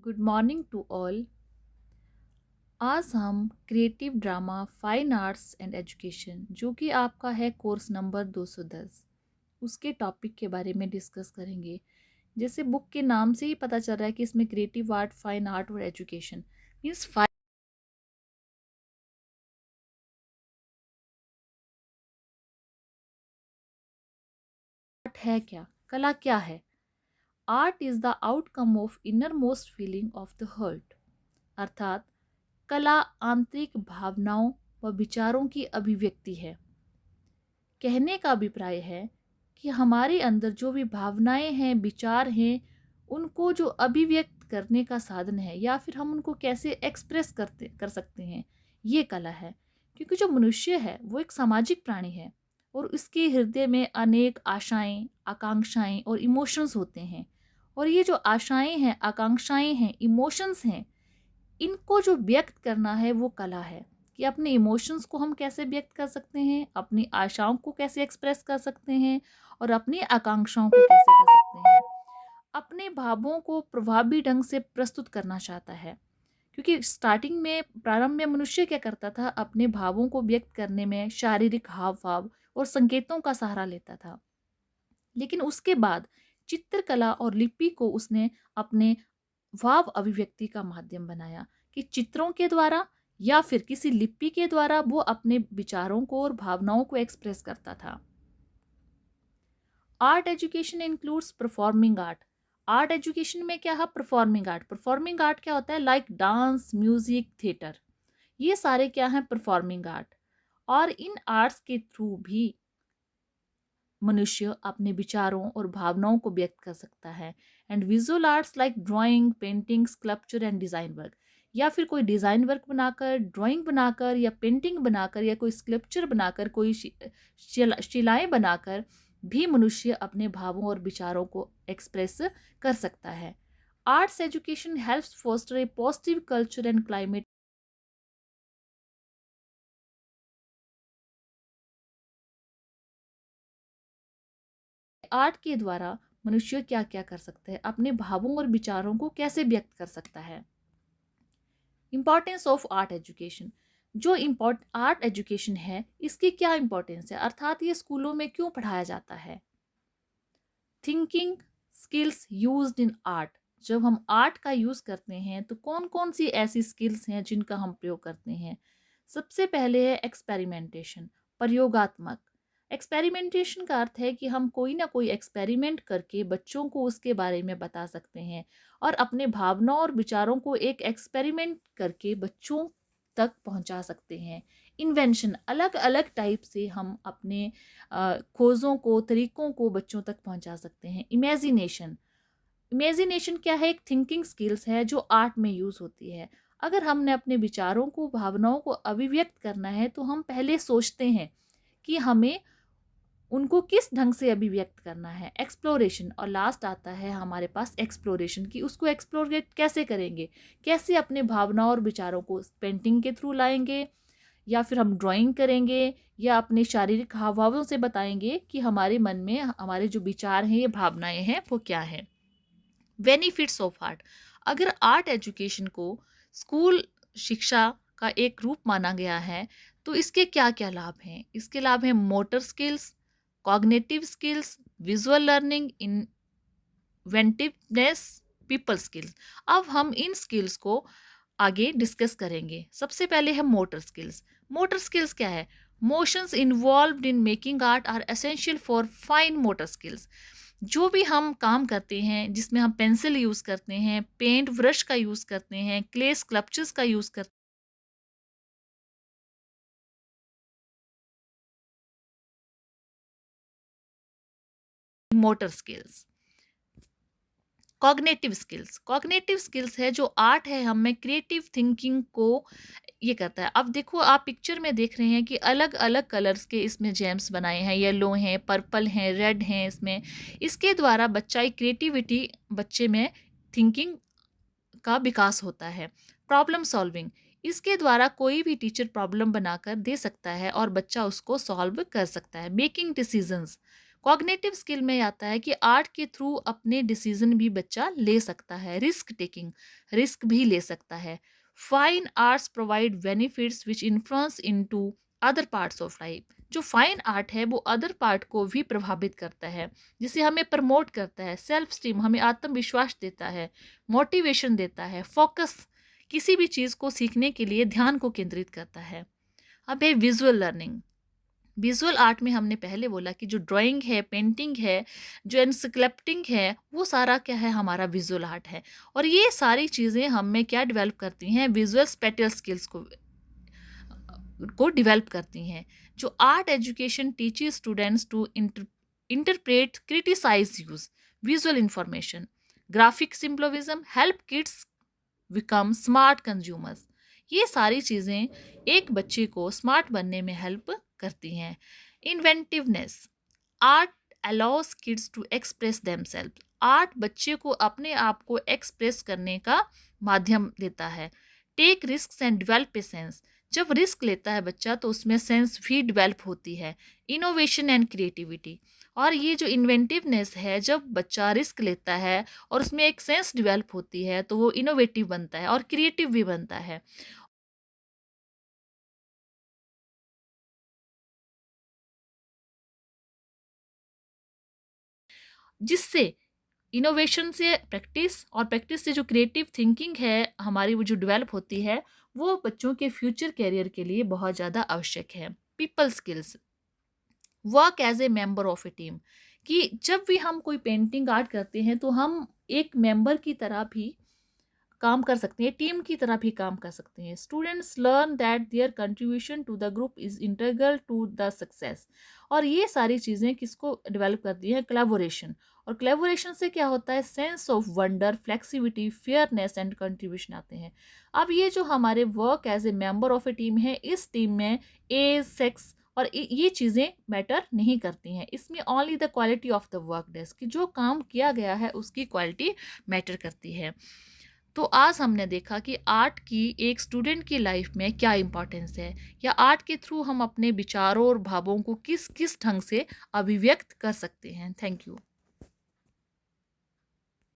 Good morning to all. आज हम creative drama fine arts and education जो कि आपका है कोर्स नंबर 210 उसके टॉपिक के बारे में डिस्कस करेंगे। जैसे बुक के नाम से ही पता चल रहा है कि इसमें क्रिएटिव आर्ट, फाइन आर्ट और एजुकेशन मीन्स फाइन आर्ट है क्या, कला क्या है। Art is the outcome of inner most feeling of the heart, अर्थात कला आंतरिक भावनाओं व विचारों की अभिव्यक्ति है। कहने का अभिप्राय है कि हमारे अंदर जो भी भावनाएं हैं, विचार हैं, उनको जो अभिव्यक्त करने का साधन है या फिर हम उनको कैसे एक्सप्रेस कर सकते हैं, ये कला है। क्योंकि जो मनुष्य है वो एक सामाजिक प्राणी है और उसके हृदय में अनेक आशाएं, आकांक्षाएं और इमोशंस होते हैं। और ये जो आशाएं हैं, आकांक्षाएं हैं, इमोशंस हैं, इनको जो व्यक्त करना है वो कला है। कि अपने इमोशंस को हम कैसे व्यक्त कर सकते हैं, अपनी आशाओं को कैसे एक्सप्रेस कर सकते हैं और अपनी आकांक्षाओं को कैसे कर सकते हैं। अपने भावों को प्रभावी ढंग से प्रस्तुत करना चाहता है। क्योंकि स्टार्टिंग में, प्रारंभ में मनुष्य क्या करता था, अपने भावों को व्यक्त करने में शारीरिक हाव भाव और संकेतों का सहारा लेता था। लेकिन उसके बाद चित्रकला और लिपि को उसने अपने भाव अभिव्यक्ति का माध्यम बनाया कि चित्रों के द्वारा या फिर किसी लिपि के द्वारा वो अपने विचारों को और भावनाओं को एक्सप्रेस करता था। Art education includes performing art. Art education में क्या है, परफॉर्मिंग आर्ट। परफॉर्मिंग आर्ट क्या होता है, लाइक डांस, म्यूजिक, थिएटर, ये सारे क्या हैं, परफॉर्मिंग आर्ट। और इन आर्ट्स के थ्रू भी मनुष्य अपने विचारों और भावनाओं को व्यक्त कर सकता है। And visual arts like drawing, painting, sculpture and design work, या फिर कोई डिजाइन वर्क बनाकर, ड्राइंग बनाकर या पेंटिंग बनाकर या कोई स्कल्पचर बनाकर, कोई शिलाएं बनाकर भी मनुष्य अपने भावों और विचारों को एक्सप्रेस कर सकता है। Arts education helps foster a positive culture and climate. Art के द्वारा मनुष्य क्या क्या कर सकते हैं, अपने भावों और विचारों को कैसे व्यक्त कर सकता है। Importance of art education. जो इम्पोर्ट आर्ट एजुकेशन है इसकी क्या इंपॉर्टेंस है, अर्थात ये स्कूलों में क्यों पढ़ाया जाता है। Thinking skills used in art. जब हम आर्ट का यूज करते हैं तो कौन कौन सी ऐसी स्किल्स हैं जिनका हम प्रयोग करते हैं। सबसे पहले है एक्सपेरिमेंटेशन, प्रयोगात्मक। एक्सपेरिमेंटेशन का अर्थ है कि हम कोई ना कोई एक्सपेरिमेंट करके बच्चों को उसके बारे में बता सकते हैं और अपने भावनाओं और विचारों को एक एक्सपेरिमेंट करके बच्चों तक पहुंचा सकते हैं। इन्वेंशन, अलग अलग टाइप से हम अपने खोजों को, तरीकों को बच्चों तक पहुंचा सकते हैं। इमेजिनेशन, इमेजिनेशन क्या है, एक थिंकिंग स्किल्स है जो आर्ट में यूज होती है। अगर हमने अपने विचारों को, भावनाओं को अभिव्यक्त करना है तो हम पहले सोचते हैं कि हमें उनको किस ढंग से अभिव्यक्त करना है। एक्सप्लोरेशन, और लास्ट आता है हमारे पास एक्सप्लोरेशन, की उसको एक्सप्लोरेट कैसे करेंगे, कैसे अपने भावनाओं और विचारों को पेंटिंग के थ्रू लाएंगे या फिर हम ड्राइंग करेंगे या अपने शारीरिक हाव भावों से बताएंगे कि हमारे मन में हमारे जो विचार हैं, ये भावनाएं हैं, वो क्या है। Benefits of art. अगर आर्ट एजुकेशन को स्कूल शिक्षा का एक रूप माना गया है तो इसके क्या क्या लाभ हैं। इसके लाभ हैं motor skills, cognitive skills, visual learning, inventiveness, people skills. अब हम इन स्किल्स को आगे डिस्कस करेंगे। सबसे पहले है मोटर स्किल्स। मोटर स्किल्स क्या है, motions involved in making art are essential for fine motor skills. जो भी हम काम करते हैं जिसमें हम पेंसिल यूज करते हैं, पेंट ब्रश का यूज करते हैं, क्ले स्कल्पचर्स का यूज करते हैं। Motor skills. Cognitive skills, cognitive skills है जो आर्ट है हमें क्रिएटिव थिंकिंग को ये करता है। अब देखो, आप पिक्चर में देख रहे हैं कि अलग अलग कलर्स के इसमें जेम्स बनाए हैं, येलो हैं, पर्पल हैं, रेड हैं। इसमें इसके द्वारा बच्चा एक क्रिएटिविटी, बच्चे में थिंकिंग का विकास होता है। प्रॉब्लम सॉल्विंग, इसके द्वारा कोई भी टीचर प्रॉब्लम बनाकर दे सकता है और बच्चा उसको सॉल्व कर सकता है। मेकिंग डिसीजंस, कॉग्निटिव स्किल में आता है कि आर्ट के थ्रू अपने डिसीजन भी बच्चा ले सकता है, रिस्क टेकिंग, रिस्क भी ले सकता है। Fine arts provide benefits which influence into other parts of life. जो फाइन आर्ट है वो अदर पार्ट को भी प्रभावित करता है, जिसे हमें प्रमोट करता है, सेल्फ स्टीम, हमें आत्मविश्वास देता है, मोटिवेशन देता है, फोकस, किसी भी चीज़ को सीखने के लिए ध्यान को केंद्रित करता है। अब है विजुअल लर्निंग। विजुअल आर्ट में हमने पहले बोला कि जो ड्राइंग है, पेंटिंग है, जो स्कल्पटिंग है, वो सारा क्या है, हमारा विजुअल आर्ट है। और ये सारी चीज़ें हमें क्या डेवलप करती हैं, विजुअल स्पेटियल स्किल्स को डेवलप करती हैं। जो art education teaches students to interpret, criticise, use visual information, graphic symbolism, help kids become smart consumers. ये सारी चीज़ें एक बच्चे को स्मार्ट बनने में हेल्प करती हैं। Inventiveness, art allows kids to express themselves. Art बच्चे को अपने आप को एक्सप्रेस करने का माध्यम देता है। Take risk and develop a sense. जब रिस्क लेता है बच्चा तो उसमें सेंस भी डेवलप होती है। इनोवेशन एंड क्रिएटिविटी, और ये जो इन्वेंटिवनेस है, जब बच्चा रिस्क लेता है और उसमें एक सेंस डेवलप होती है तो वो इनोवेटिव बनता है और क्रिएटिव भी बनता है। जिससे इनोवेशन से प्रैक्टिस, और प्रैक्टिस से जो क्रिएटिव थिंकिंग है हमारी, वो जो डेवलप होती है, वो बच्चों के फ्यूचर कैरियर के लिए बहुत ज़्यादा आवश्यक है। People skills, work as a member of a team, कि जब भी हम कोई पेंटिंग आर्ट करते हैं तो हम एक मेंबर की तरह भी काम कर सकते हैं, टीम की तरह भी काम कर सकते हैं। Students learn that their contribution to the group is integral to the success. और ये सारी चीज़ें किसको डेवलप करती हैं, कोलैबोरेशन। और कोलैबोरेशन से क्या होता है, sense of wonder, flexibility, fairness and contribution आते हैं। अब ये जो हमारे work as a member of a team है, इस टीम में एज, सेक्स और ये चीज़ें मैटर नहीं करती हैं। इसमें only the quality of the work desk, कि जो काम किया गया है उसकी क्वालिटी मैटर करती है। तो आज हमने देखा कि आर्ट की एक स्टूडेंट की लाइफ में क्या इम्पोर्टेंस है, या आर्ट के थ्रू हम अपने विचारों और भावों को किस किस ढंग से अभिव्यक्त कर सकते हैं। Thank you.